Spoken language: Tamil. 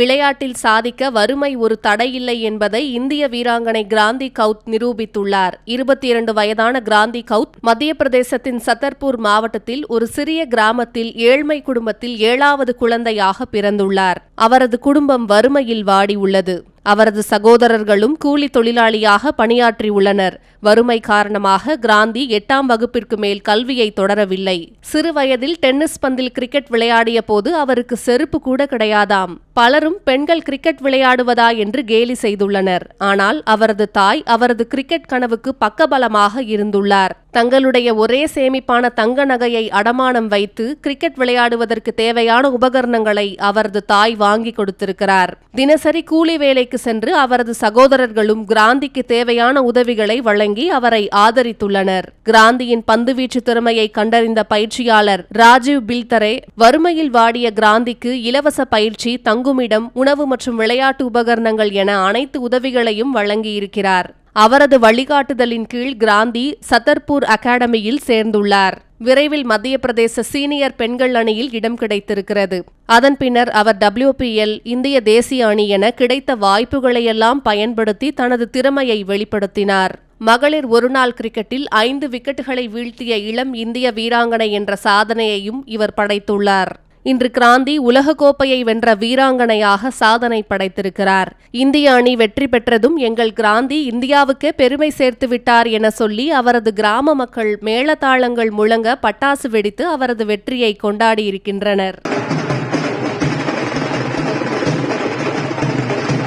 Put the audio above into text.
விளையாட்டில் சாதிக்க வறுமை ஒரு தடையில்லை என்பதை இந்திய வீராங்கனை கிராந்தி கவுத் நிரூபித்துள்ளார். 22 வயதான கிராந்தி கவுத் மத்திய பிரதேசத்தின் சத்தர்பூர் மாவட்டத்தில் ஒரு சிறிய கிராமத்தில் ஏழ்மை குடும்பத்தில் 7வது குழந்தையாக பிறந்துள்ளார். அவரது குடும்பம் வறுமையில் வாடியுள்ளது. அவரது சகோதரர்களும் கூலி தொழிலாளியாக பணியாற்றியுள்ளனர். வறுமை காரணமாக கிராந்தி 8ஆம் வகுப்பிற்கு மேல் கல்வியை தொடரவில்லை. சிறு வயதில் டென்னிஸ் பந்தில் கிரிக்கெட் விளையாடிய போது அவருக்கு செருப்பு கூட கிடையாதாம். பலரும் பெண்கள் கிரிக்கெட் விளையாடுவதா என்று கேலி செய்துள்ளனர். ஆனால் அவரது தாய் அவரது கிரிக்கெட் கனவுக்கு பக்கபலமாக இருந்துள்ளார். தங்களுடைய ஒரே சேமிப்பான தங்க நகையை அடமானம் வைத்து கிரிக்கெட் விளையாடுவதற்கு தேவையான உபகரணங்களை அவரது தாய் வாங்கி கொடுத்திருக்கிறார். தினசரி கூலி வேலைக்கு சென்று அவரது சகோதரர்களும் கிராந்திக்கு தேவையான உதவிகளை வழங்கி அவரை ஆதரித்துள்ளனர். கிராந்தியின் பந்துவீச்சு திறமையை கண்டறிந்த பயிற்சியாளர் ராஜீவ் பில்தரே வறுமையில் வாடிய கிராந்திக்கு இலவச பயிற்சி, தங்குமிடம், உணவு மற்றும் விளையாட்டு உபகரணங்கள் என அனைத்து உதவிகளையும் வழங்கியிருக்கிறார். அவரது வழிகாட்டுதலின் கீழ் கிராந்தி சத்தர்பூர் அகாடமியில் சேர்ந்துள்ளார். விரைவில் மத்திய பிரதேச சீனியர் பெண்கள் அணியில் இடம் கிடைத்திருக்கிறது. அதன் பின்னர் அவர் WPL, இந்திய தேசிய அணி என கிடைத்த வாய்ப்புகளையெல்லாம் பயன்படுத்தி தனது திறமையை வெளிப்படுத்தினார். மகளிர் ஒருநாள் கிரிக்கெட்டில் 5 விக்கெட்டுகளை வீழ்த்திய இளம் இந்திய வீராங்கனை என்ற சாதனையையும் இவர் படைத்துள்ளார். இன்று கிராந்தி உலகக்கோப்பையை வென்ற வீராங்கனையாக சாதனை படைத்திருக்கிறார். இந்திய அணி வெற்றி பெற்றதும் எங்கள் கிராந்தி இந்தியாவுக்கே பெருமை சேர்த்து விட்டார் என சொல்லி அவரது கிராம மக்கள் மேளதாளங்கள் முழங்க பட்டாசு வெடித்து அவரது வெற்றியை கொண்டாடியிருக்கின்றனர்.